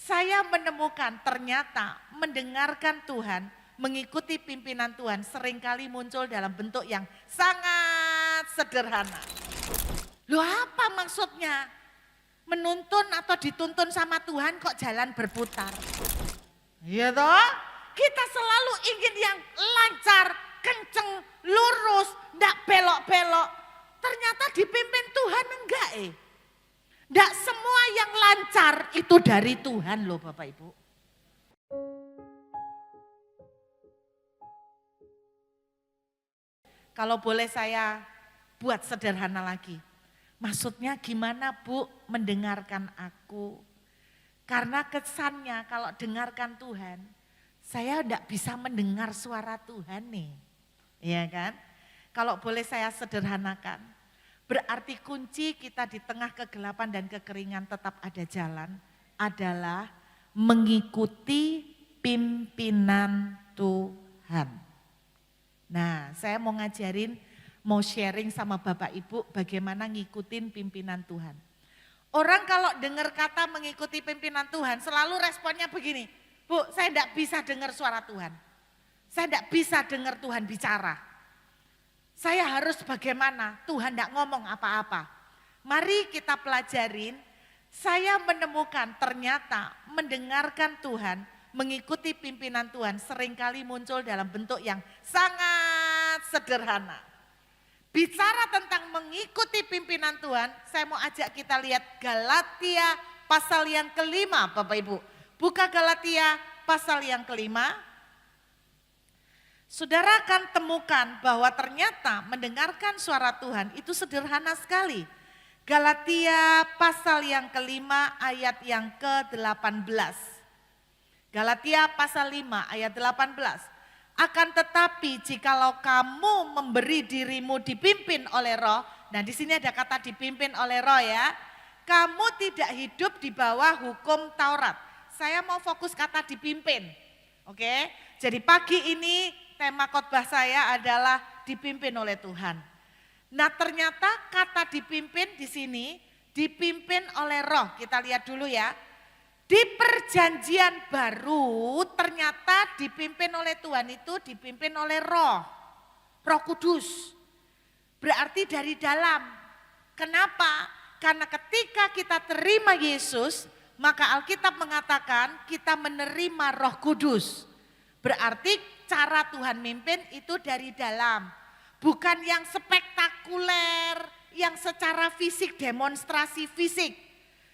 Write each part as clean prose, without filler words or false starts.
Saya menemukan ternyata mendengarkan Tuhan, mengikuti pimpinan Tuhan seringkali muncul dalam bentuk yang sangat sederhana. Loh apa maksudnya? Menuntun atau dituntun sama Tuhan kok jalan berputar? Iya toh? Kita selalu ingin yang lancar, kenceng, lurus, enggak belok-belok. Ternyata dipimpin Tuhan enggak Enggak semua yang lancar itu dari Tuhan loh Bapak Ibu. Kalau boleh saya buat sederhana lagi. Maksudnya gimana Bu mendengarkan aku? Karena kesannya kalau dengarkan Tuhan, saya enggak bisa mendengar suara Tuhan nih. Iya kan? Kalau boleh saya sederhanakan, berarti kunci kita di tengah kegelapan dan kekeringan tetap ada jalan adalah mengikuti pimpinan Tuhan. Nah, saya mau ngajarin, mau sharing sama Bapak Ibu bagaimana ngikutin pimpinan Tuhan. Orang kalau dengar kata mengikuti pimpinan Tuhan selalu responnya begini, Bu, saya enggak bisa dengar suara Tuhan. Saya enggak bisa dengar Tuhan bicara. Saya harus bagaimana? Tuhan enggak ngomong apa-apa. Mari kita pelajarin. Saya menemukan ternyata mendengarkan Tuhan, mengikuti pimpinan Tuhan seringkali muncul dalam bentuk yang sangat sederhana. Bicara tentang mengikuti pimpinan Tuhan, saya mau ajak kita lihat Galatia pasal yang kelima Bapak Ibu. Buka Galatia pasal yang kelima. Saudara akan temukan bahwa ternyata mendengarkan suara Tuhan itu sederhana sekali. Galatia pasal yang kelima ayat yang ke-18. Galatia pasal 5 ayat 18. Akan tetapi jikalau kamu memberi dirimu dipimpin oleh Roh, nah di sini ada kata dipimpin oleh Roh ya. Kamu tidak hidup di bawah hukum Taurat. Saya mau fokus kata dipimpin. Oke. Jadi pagi ini tema khotbah saya adalah dipimpin oleh Tuhan. Nah ternyata kata dipimpin di sini dipimpin oleh Roh. Kita lihat dulu ya. Di perjanjian baru ternyata dipimpin oleh Tuhan itu dipimpin oleh Roh. Roh Kudus. Berarti dari dalam. Kenapa? Karena ketika kita terima Yesus, maka Alkitab mengatakan kita menerima Roh Kudus. Berarti cara Tuhan mimpin itu dari dalam. Bukan yang spektakuler, yang secara fisik, demonstrasi fisik.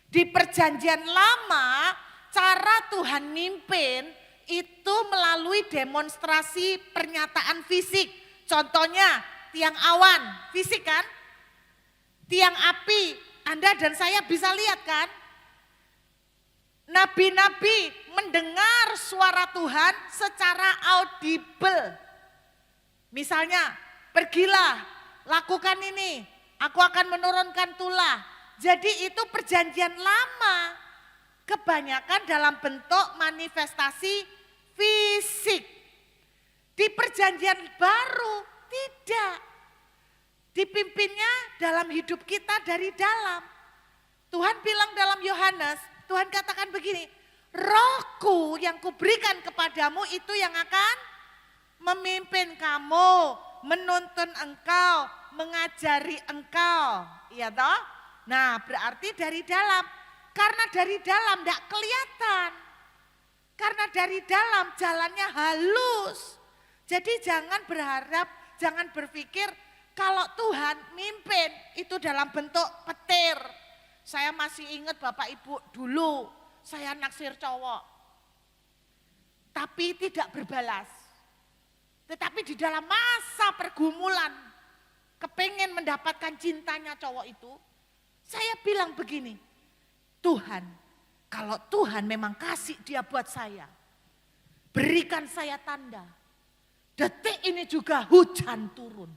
Di perjanjian lama, cara Tuhan mimpin itu melalui demonstrasi pernyataan fisik. Contohnya tiang awan, fisik kan? Tiang api, Anda dan saya bisa lihat kan? Nabi-nabi mendengar suara Tuhan secara audible. Misalnya, pergilah, lakukan ini, aku akan menurunkan tulah. Jadi itu perjanjian lama, kebanyakan dalam bentuk manifestasi fisik. Di perjanjian baru tidak, dipimpinnya dalam hidup kita dari dalam. Tuhan bilang dalam Yohanes, Tuhan katakan begini, Rohku yang kuberikan kepadamu itu yang akan memimpin kamu, menuntun engkau, mengajari engkau, iya toh? Nah berarti dari dalam, karena dari dalam tidak kelihatan. Karena dari dalam jalannya halus. Jadi jangan berharap, jangan berpikir kalau Tuhan mimpin itu dalam bentuk petir. Saya masih ingat Bapak Ibu dulu, saya naksir cowok. Tapi tidak berbalas. Tetapi di dalam masa pergumulan, kepengen mendapatkan cintanya cowok itu, saya bilang begini, Tuhan, kalau Tuhan memang kasih dia buat saya, berikan saya tanda. Detik ini juga hujan turun.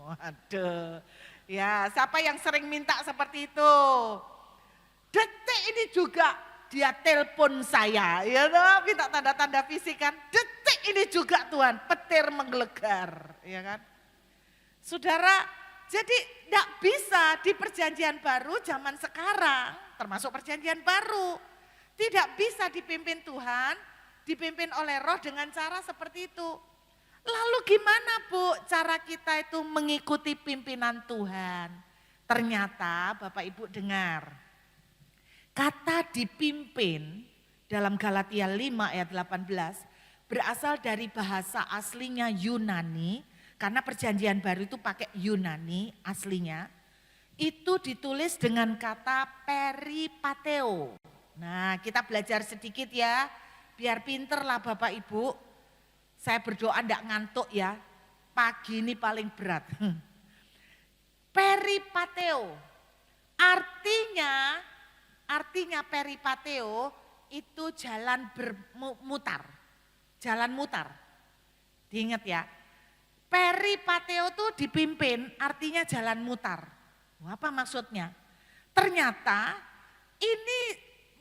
Waduh, ya siapa yang sering minta seperti itu? Detik ini juga dia telepon saya, ya minta tanda-tanda fisik kan. Detik ini juga Tuhan, petir menggelegar, ya kan. Saudara, jadi tidak bisa di perjanjian baru zaman sekarang, termasuk perjanjian baru. Tidak bisa dipimpin Tuhan, dipimpin oleh Roh dengan cara seperti itu. Lalu gimana Bu cara kita itu mengikuti pimpinan Tuhan? Ternyata Bapak Ibu dengar, kata dipimpin dalam Galatia 5 ayat 18 berasal dari bahasa aslinya Yunani, karena perjanjian baru itu pakai Yunani aslinya. Itu ditulis dengan kata peripateo. Nah kita belajar sedikit ya, biar pinter lah Bapak Ibu. Saya berdoa enggak ngantuk ya, pagi ini paling berat. Peripateo, artinya peripateo itu jalan bermutar, jalan mutar. Diingat ya, peripateo itu dipimpin artinya jalan mutar. Apa maksudnya? Ternyata ini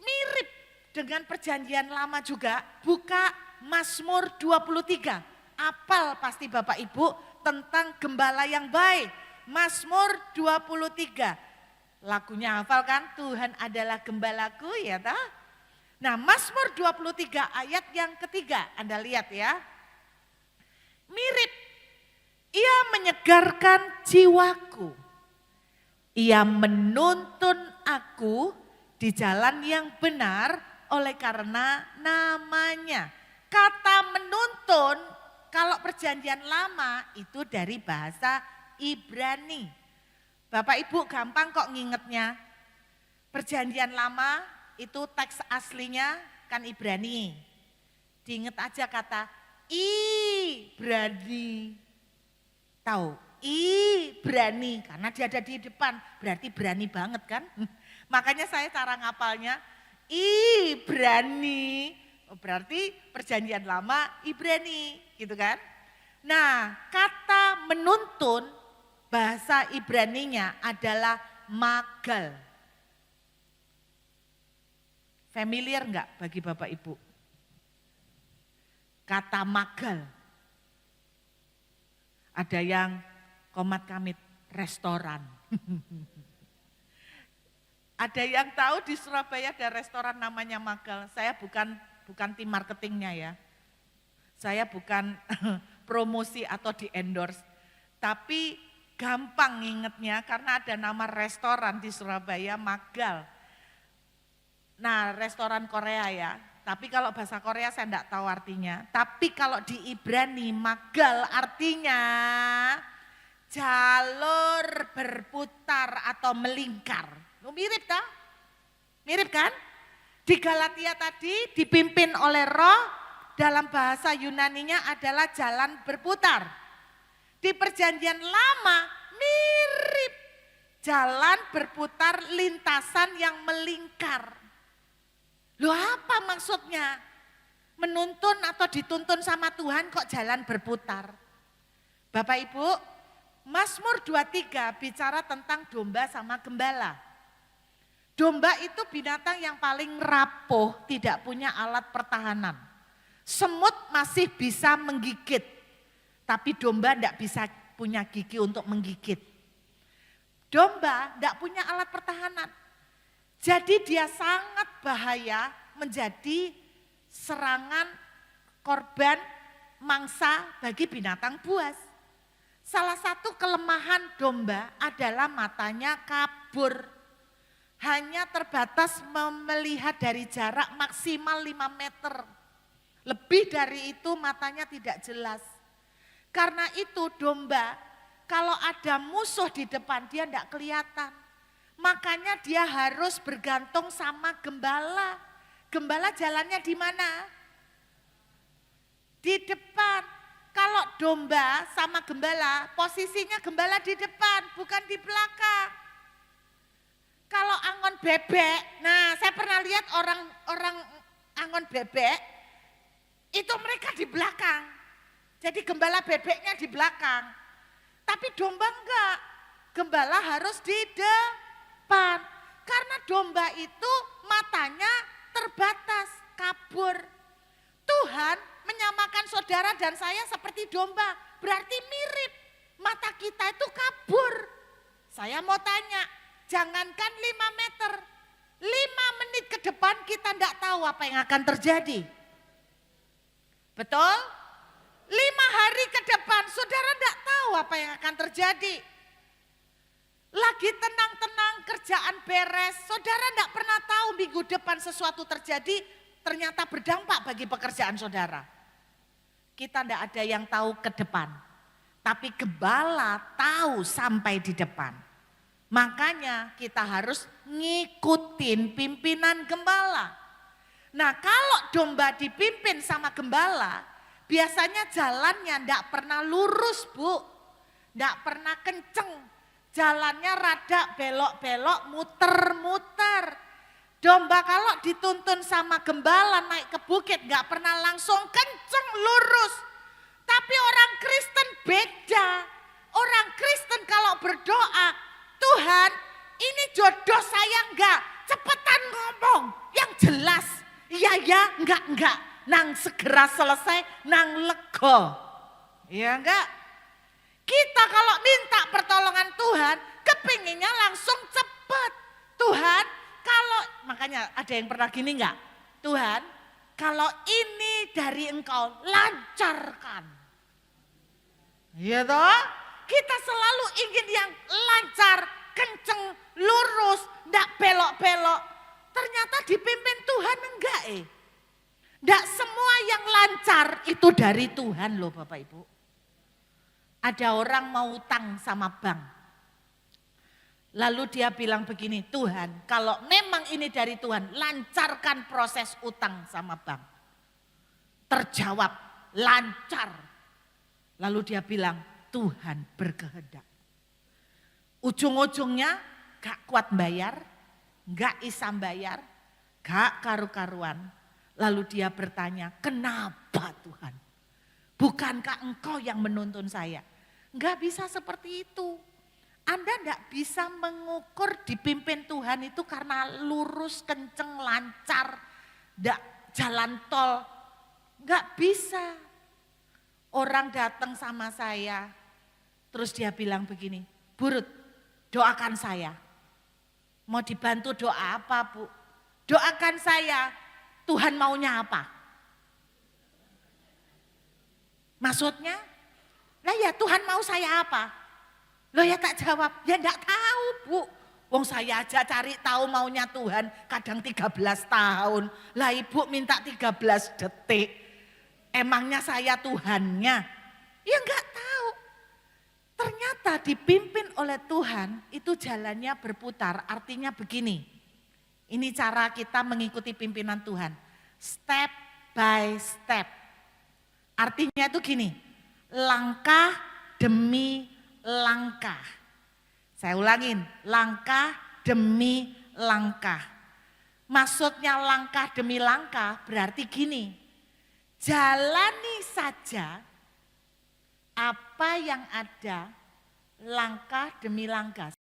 mirip dengan perjanjian lama juga. Buka Mazmur 23, apal pasti Bapak Ibu tentang gembala yang baik. Mazmur 23, lagunya hafal kan? Tuhan adalah gembalaku ya toh? Nah Mazmur 23 ayat yang ketiga, Anda lihat ya. Mirip, ia menyegarkan jiwaku. Ia menuntun aku di jalan yang benar oleh karena namanya. Kata menuntun, kalau perjanjian lama itu dari bahasa Ibrani. Bapak Ibu gampang kok ngingetnya. Perjanjian lama itu teks aslinya kan Ibrani. Diinget aja kata Ibrani. Tahu? Ibrani karena dia ada di depan, berarti berani banget kan? Makanya saya cara ngapalnya Ibrani. Berarti perjanjian lama Ibrani gitu kan. Nah kata menuntun bahasa Ibraninya adalah magal. Familiar enggak bagi Bapak Ibu? Kata magal. Ada yang komat kamit restoran. Ada yang tahu di Surabaya ada restoran namanya magal. Saya bukan tim marketingnya ya. Saya bukan promosi atau di endorse. Tapi gampang ngingetnya karena ada nama restoran di Surabaya, magal. Nah restoran Korea ya. Tapi kalau bahasa Korea saya enggak tahu artinya. Tapi kalau di Ibrani magal artinya jalur berputar atau melingkar. Mirip tak? Mirip kan? Di Galatia tadi dipimpin oleh Roh, dalam bahasa Yunaninya adalah jalan berputar. Di perjanjian lama mirip, jalan berputar lintasan yang melingkar. Loh apa maksudnya? Menuntun atau dituntun sama Tuhan kok jalan berputar? Bapak Ibu, Mazmur 23 bicara tentang domba sama gembala. Domba itu binatang yang paling rapuh, tidak punya alat pertahanan. Semut masih bisa menggigit, tapi domba tidak bisa punya gigi untuk menggigit. Domba tidak punya alat pertahanan. Jadi dia sangat bahaya menjadi serangan korban mangsa bagi binatang buas. Salah satu kelemahan domba adalah matanya kabur. Hanya terbatas melihat dari jarak maksimal 5 meter. Lebih dari itu matanya tidak jelas. Karena itu domba kalau ada musuh di depan dia tidak kelihatan. Makanya dia harus bergantung sama gembala. Gembala jalannya di mana? Di depan. Kalau domba sama gembala, posisinya gembala di depan, bukan di belakang. Kalau angon bebek, nah saya pernah lihat orang angon bebek, itu mereka di belakang. Jadi gembala bebeknya di belakang. Tapi domba enggak, gembala harus di depan. Karena domba itu matanya terbatas, kabur. Tuhan menyamakan saudara dan saya seperti domba, berarti mirip. Mata kita itu kabur. Saya mau tanya, jangankan 5 meter, 5 menit ke depan kita tidak tahu apa yang akan terjadi. Betul? 5 hari ke depan saudara tidak tahu apa yang akan terjadi. Lagi tenang-tenang kerjaan beres, saudara tidak pernah tahu minggu depan sesuatu terjadi ternyata berdampak bagi pekerjaan saudara. Kita tidak ada yang tahu ke depan, tapi gembala tahu sampai di depan. Makanya kita harus ngikutin pimpinan gembala. Nah kalau domba dipimpin sama gembala, biasanya jalannya tidak pernah lurus Bu, tidak pernah kenceng. Jalannya rada belok-belok, muter-muter. Domba kalau dituntun sama gembala naik ke bukit gak pernah langsung kenceng lurus. Tapi orang Kristen beda. Orang Kristen kalau berdoa, Tuhan ini jodoh saya enggak. Cepetan ngomong yang jelas. Iya ya, enggak. Nang segera selesai, nang lego. Iya enggak? Kita kalau minta pertolongan Tuhan, kepinginnya langsung cepet. Tuhan, kalau, makanya ada yang pernah gini enggak? Tuhan, kalau ini dari Engkau, lancarkan. Iya toh? Kita selalu ingin yang lancar, kenceng, lurus, enggak belok-belok. Ternyata dipimpin Tuhan enggak Enggak semua yang lancar itu dari Tuhan loh Bapak Ibu. Ada orang mau utang sama bank. Lalu dia bilang begini, Tuhan kalau memang ini dari Tuhan, lancarkan proses utang sama bank. Terjawab, lancar. Lalu dia bilang, Tuhan berkehendak. Ujung-ujungnya gak kuat bayar, gak bisa bayar, gak karu-karuan. Lalu dia bertanya, kenapa Tuhan? Bukankah Engkau yang menuntun saya? Enggak bisa seperti itu. Anda enggak bisa mengukur dipimpin Tuhan itu karena lurus, kenceng, lancar, enggak jalan tol. Enggak bisa. Orang datang sama saya, terus dia bilang begini, Bu Ruth, doakan saya. Mau dibantu doa apa Bu? Doakan saya, Tuhan maunya apa? Maksudnya? Lah ya Tuhan mau saya apa? Loh ya tak jawab, ya enggak tahu Bu. Wong saya aja cari tahu maunya Tuhan kadang 13 tahun. Lah Ibu minta 13 detik. Emangnya saya Tuhannya? Ya enggak tahu. Ternyata dipimpin oleh Tuhan itu jalannya berputar. Artinya begini, ini cara kita mengikuti pimpinan Tuhan. Step by step. Artinya itu gini, langkah demi langkah. Saya ulangin, langkah demi langkah. Maksudnya langkah demi langkah berarti gini, jalani saja apa yang ada langkah demi langkah.